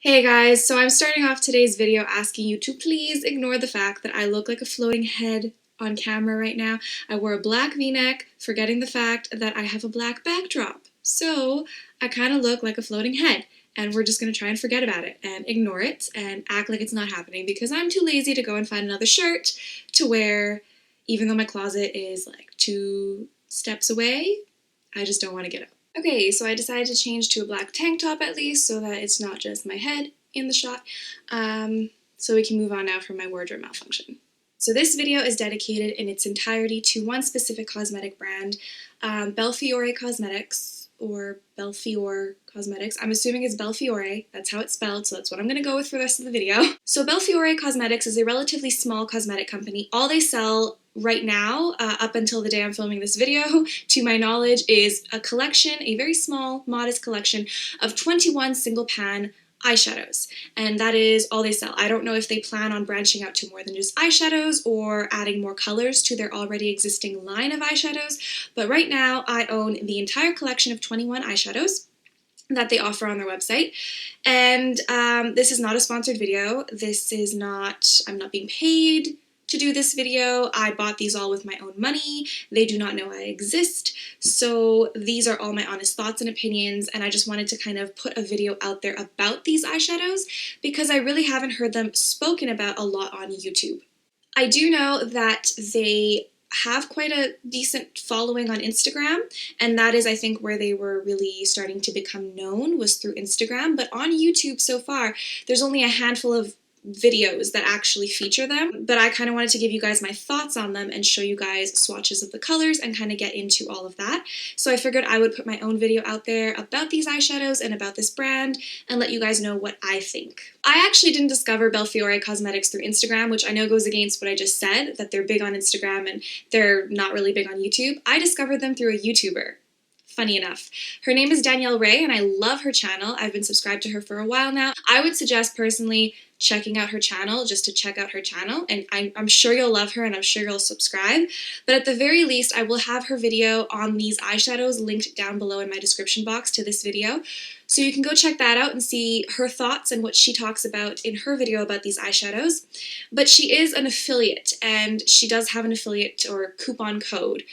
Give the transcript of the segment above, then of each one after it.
Hey guys, so I'm starting off today's video asking you to please ignore the fact that I look like a floating head on camera right now. I wore a black v-neck, forgetting the fact that I have a black backdrop. So I kind of look like a floating head, and we're just going to try and forget about it and ignore it and act like it's not happening because I'm too lazy to go and find another shirt to wear, even though my closet is like 2 steps away. I just don't want to get up. Okay, so I decided to change to a black tank top at least so that it's not just my head in the shot. So we can move on now from my wardrobe malfunction. So this video is dedicated in its entirety to one specific cosmetic brand, Belfiore Cosmetics, or Belfiore Cosmetics. I'm assuming it's Belfiore, that's how it's spelled, so that's what I'm going to go with for the rest of the video. So Belfiore Cosmetics is a relatively small cosmetic company. All they sell right now, up until the day I'm filming this video, to my knowledge, is a collection, a very small, modest collection of 21 single pan eyeshadows, and that is all they sell. I don't know if they plan on branching out to more than just eyeshadows or adding more colors to their already existing line of eyeshadows, but right now I own the entire collection of 21 eyeshadows that they offer on their website. And this is not a sponsored video. I'm not being paid to do this video. I bought these all with my own money. They do not know I exist. So these are all my honest thoughts and opinions, and I just wanted to kind of put a video out there about these eyeshadows because I really haven't heard them spoken about a lot on YouTube. I do know that they have quite a decent following on Instagram, and that is, I think, where they were really starting to become known, was through Instagram. But on YouTube so far, there's only a handful of videos that actually feature them, but I kind of wanted to give you guys my thoughts on them and show you guys swatches of the colors and kind of get into all of that. So I figured I would put my own video out there about these eyeshadows and about this brand and let you guys know what I think. I actually didn't discover Belfiore Cosmetics through Instagram, which I know goes against what I just said, that they're big on Instagram and they're not really big on YouTube. I discovered them through a YouTuber. Funny enough. Her name is Danielle Rae, and I love her channel. I've been subscribed to her for a while now. I would suggest personally checking out her channel just to check out her channel, and I'm sure you'll love her and I'm sure you'll subscribe. But at the very least, I will have her video on these eyeshadows linked down below in my description box to this video. So you can go check that out and see her thoughts and what she talks about in her video about these eyeshadows. But she is an affiliate, and she does have an affiliate or coupon code.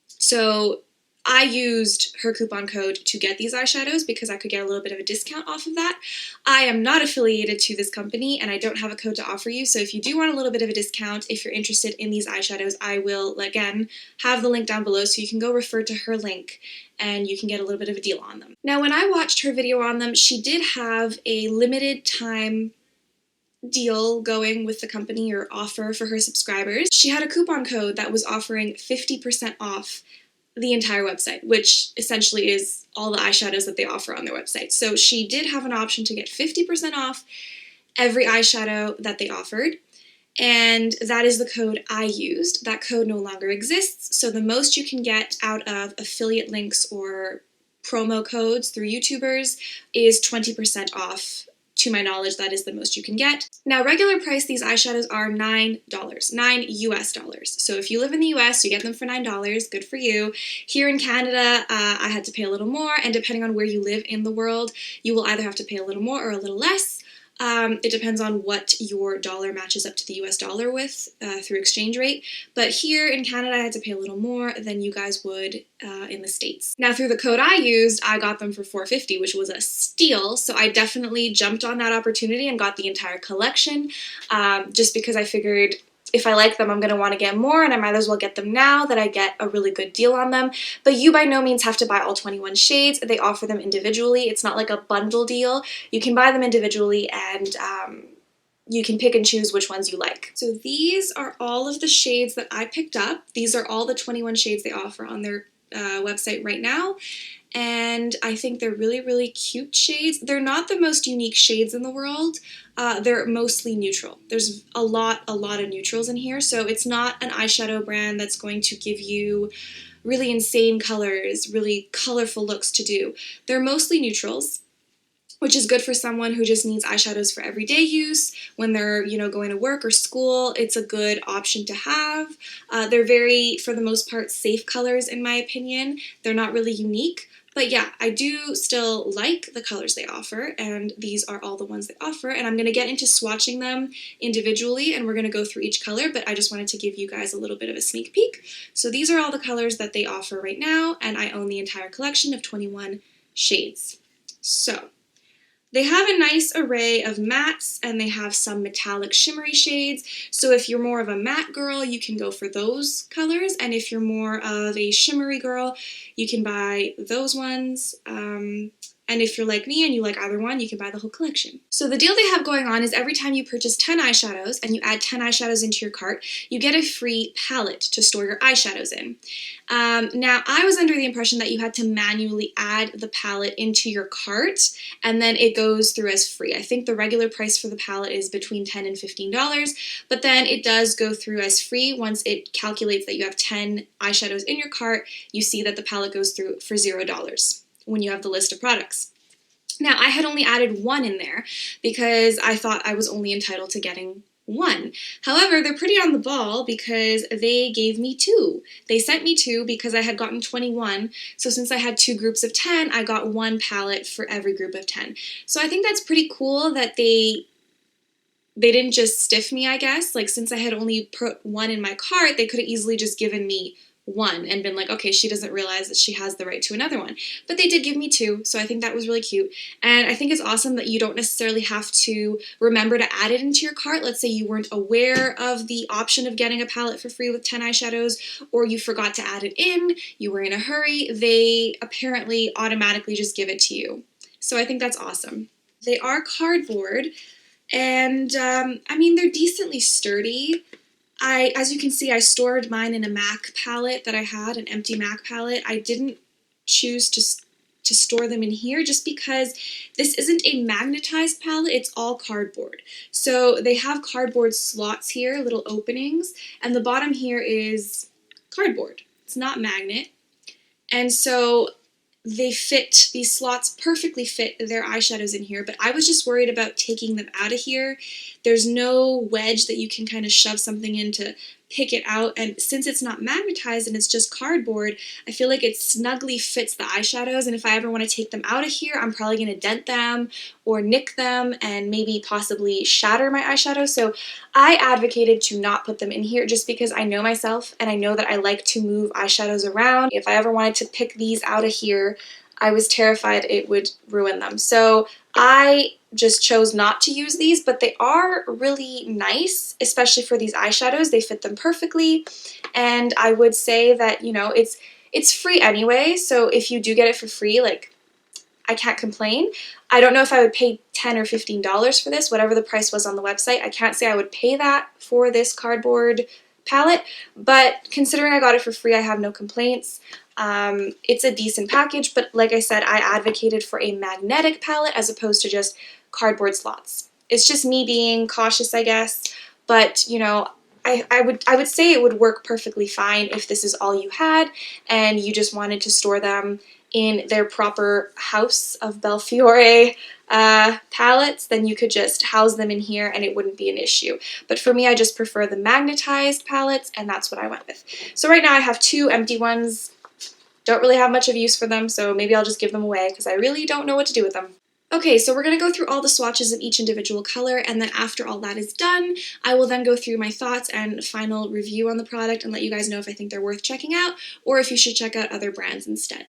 So I used her coupon code to get these eyeshadows because I could get a little bit of a discount off of that. I am not affiliated to this company and I don't have a code to offer you, so if you do want a little bit of a discount, if you're interested in these eyeshadows, I will, again, have the link down below so you can go refer to her link and you can get a little bit of a deal on them. Now, when I watched her video on them, she did have a limited time deal going with the company, or offer for her subscribers. She had a coupon code that was offering 50% off the entire website, which essentially is all the eyeshadows that they offer on their website. So she did have an option to get 50% off every eyeshadow that they offered, and that is the code I used. That code no longer exists, so the most you can get out of affiliate links or promo codes through YouTubers is 20% off. To my knowledge, that is the most you can get. Now, regular price, these eyeshadows are $9, $9 US. So if you live in the US, you get them for $9, good for you. Here in Canada, I had to pay a little more, and depending on where you live in the world, you will either have to pay a little more or a little less. It depends on what your dollar matches up to the US dollar with through exchange rate. But here in Canada, I had to pay a little more than you guys would in the States. Now, through the code I used, I got them for $4.50, which was a steal. So I definitely jumped on that opportunity and got the entire collection just because I figured if I like them, I'm going to want to get more, and I might as well get them now that I get a really good deal on them. But you by no means have to buy all 21 shades. They offer them individually. It's not like a bundle deal. You can buy them individually, and you can pick and choose which ones you like. So these are all of the shades that I picked up. These are all the 21 shades they offer on their website right now. And I think they're really, really cute shades. They're not the most unique shades in the world. They're mostly neutral. There's a lot of neutrals in here, so it's not an eyeshadow brand that's going to give you really insane colors, really colorful looks to do. They're mostly neutrals, which is good for someone who just needs eyeshadows for everyday use. When they're, going to work or school, it's a good option to have. They're very, for the most part, safe colors in my opinion. They're not really unique, But yeah, I do still like the colors they offer, and these are all the ones they offer, and I'm going to get into swatching them individually, and we're going to go through each color, but I just wanted to give you guys a little bit of a sneak peek. So these are all the colors that they offer right now, and I own the entire collection of 21 shades. So they have a nice array of mattes, and they have some metallic shimmery shades. So if you're more of a matte girl, you can go for those colors. And if you're more of a shimmery girl, you can buy those ones. And if you're like me and you like either one, you can buy the whole collection. So the deal they have going on is every time you purchase 10 eyeshadows and you add 10 eyeshadows into your cart, you get a free palette to store your eyeshadows in. Now, I was under the impression that you had to manually add the palette into your cart and then it goes through as free. I think the regular price for the palette is between $10 and $15, but then it does go through as free. Once it calculates that you have 10 eyeshadows in your cart, you see that the palette goes through for $0 when you have the list of products. Now, I had only added one in there because I thought I was only entitled to getting one. However, they're pretty on the ball because they gave me 2. They sent me 2 because I had gotten 21. So since I had 2 groups of 10, I got 1 palette for every group of 10. So I think that's pretty cool that they didn't just stiff me, I guess. Like, since I had only put 1 in my cart, they could have easily just given me 1 and been like, okay, she doesn't realize that she has the right to another one. But they did give me 2, so I think that was really cute. And I think it's awesome that you don't necessarily have to remember to add it into your cart. Let's say you weren't aware of the option of getting a palette for free with 10 eyeshadows, or you forgot to add it in, you were in a hurry, they apparently automatically just give it to you. So I think that's awesome. They are cardboard, and I mean, they're decently sturdy. As you can see, I stored mine in a MAC palette that I had, an empty MAC palette. I didn't choose to store them in here just because this isn't a magnetized palette, it's all cardboard. So they have cardboard slots here, little openings, and the bottom here is cardboard. It's not magnet. And so these slots perfectly fit their eyeshadows in here, but I was just worried about taking them out of here. There's no wedge that you can kind of shove something in to pick it out, and since it's not magnetized and it's just cardboard, I feel like it snugly fits the eyeshadows, and if I ever want to take them out of here, I'm probably going to dent them or nick them and maybe possibly shatter my eyeshadow. So I advocated to not put them in here just because I know myself and I know that I like to move eyeshadows around. If I ever wanted to pick these out of here, I was terrified it would ruin them. So I just chose not to use these, but they are really nice, especially for these eyeshadows. They fit them perfectly, and I would say that, you know, it's free anyway, so if you do get it for free, like, I can't complain. I don't know if I would pay $10 or $15 for this, whatever the price was on the website. I can't say I would pay that for this cardboard palette, but considering I got it for free, I have no complaints. It's a decent package, but like I said, I advocated for a magnetic palette as opposed to just cardboard slots. It's just me being cautious, I guess, but you know, I would say it would work perfectly fine if this is all you had and you just wanted to store them in their proper house of Belfiore palettes, then you could just house them in here and it wouldn't be an issue. But for me, I just prefer the magnetized palettes, and that's what I went with. So right now I have 2 empty ones. Don't really have much of use for them, so maybe I'll just give them away because I really don't know what to do with them. Okay, so we're going to go through all the swatches of each individual color, and then after all that is done, I will then go through my thoughts and final review on the product and let you guys know if I think they're worth checking out or if you should check out other brands instead.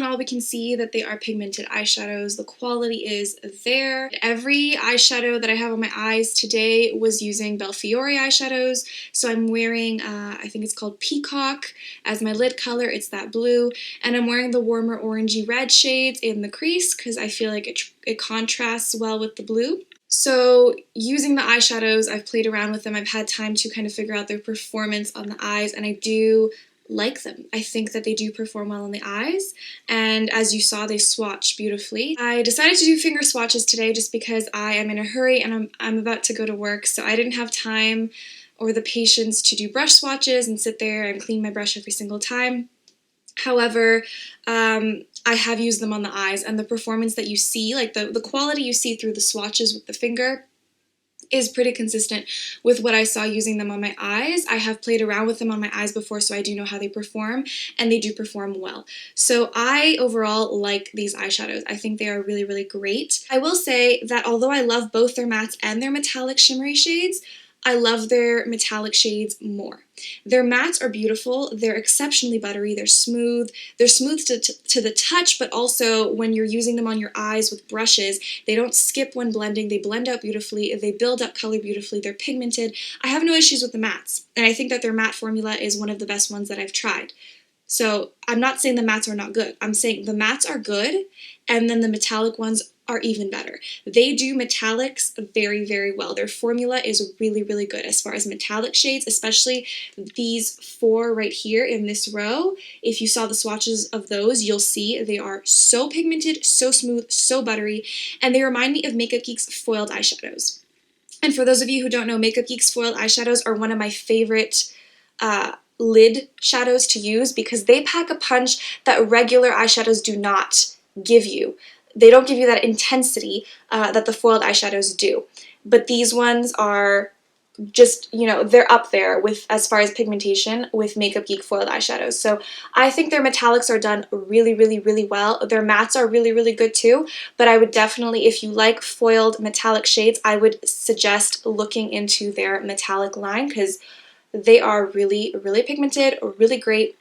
in all, we can see that they are pigmented eyeshadows. The quality is there. Every eyeshadow that I have on my eyes today was using Belfiore eyeshadows. So I'm wearing, I think it's called Peacock as my lid color. It's that blue. And I'm wearing the warmer orangey red shades in the crease because I feel like it contrasts well with the blue. So using the eyeshadows, I've played around with them. I've had time to kind of figure out their performance on the eyes, and I do like them. I think that they do perform well on the eyes, and as you saw, they swatch beautifully. I decided to do finger swatches today just because I am in a hurry and I'm about to go to work, so I didn't have time or the patience to do brush swatches and sit there and clean my brush every single time. However, I have used them on the eyes, and the performance that you see, like the quality you see through the swatches with the finger, is pretty consistent with what I saw using them on my eyes. I have played around with them on my eyes before, so I do know how they perform, and they do perform well. So I overall like these eyeshadows. I think they are really, really great. I will say that although I love both their mattes and their metallic shimmery shades, I love their metallic shades more. Their mattes are beautiful, they're exceptionally buttery, they're smooth to the touch, but also when you're using them on your eyes with brushes, they don't skip when blending, they blend out beautifully, they build up color beautifully, they're pigmented. I have no issues with the mattes, and I think that their matte formula is one of the best ones that I've tried. So I'm not saying the mattes are not good, I'm saying the mattes are good, and then the metallic ones are even better. They do metallics very, very well. Their formula is really, really good as far as metallic shades, especially these four right here in this row. If you saw the swatches of those, you'll see they are so pigmented, so smooth, so buttery, and they remind me of Makeup Geek's foiled eyeshadows. And for those of you who don't know, Makeup Geek's foiled eyeshadows are one of my favorite lid shadows to use because they pack a punch that regular eyeshadows do not give you. They don't give you that intensity that the foiled eyeshadows do. But these ones are just, you know, they're up there with, as far as pigmentation, with Makeup Geek foiled eyeshadows. So I think their metallics are done really, really, really well. Their mattes are really, really good too. But I would definitely, if you like foiled metallic shades, I would suggest looking into their metallic line because they are really, really pigmented, really great,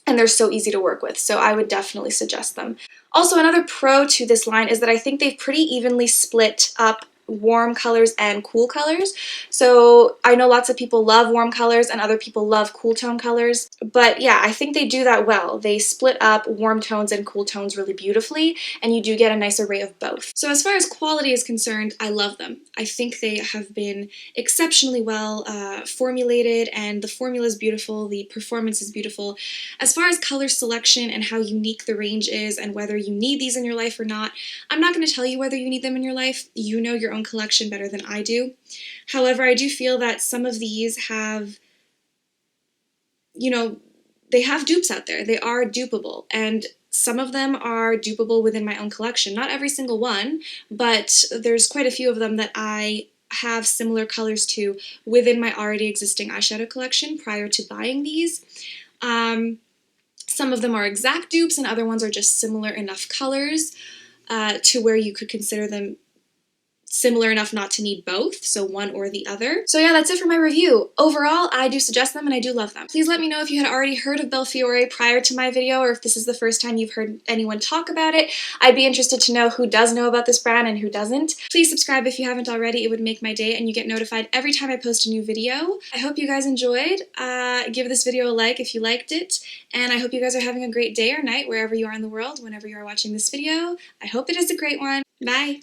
and they're so easy to work with, so I would definitely suggest them. Also, another pro to this line is that I think they've pretty evenly split up warm colors and cool colors. So I know lots of people love warm colors and other people love cool tone colors, but yeah, I think they do that well. They split up warm tones and cool tones really beautifully, and you do get a nice array of both. So as far as quality is concerned, I love them. I think they have been exceptionally well formulated, and the formula is beautiful, the performance is beautiful. As far as color selection and how unique the range is and whether you need these in your life or not, I'm not going to tell you whether you need them in your life. You know your own collection better than I do. However, I do feel that some of these have, you know, they have dupes out there. They are dupable, and some of them are dupable within my own collection. Not every single one, but there's quite a few of them that I have similar colors to within my already existing eyeshadow collection prior to buying these. Some of them are exact dupes and other ones are just similar enough colors to where you could consider them similar enough not to need both, so one or the other. So yeah, that's it for my review. Overall, I do suggest them and I do love them. Please let me know if you had already heard of Belfiore prior to my video or if this is the first time you've heard anyone talk about it. I'd be interested to know who does know about this brand and who doesn't. Please subscribe if you haven't already. It would make my day and you get notified every time I post a new video. I hope you guys enjoyed. Give this video a like if you liked it, and I hope you guys are having a great day or night wherever you are in the world whenever you are watching this video. I hope it is a great one. Bye!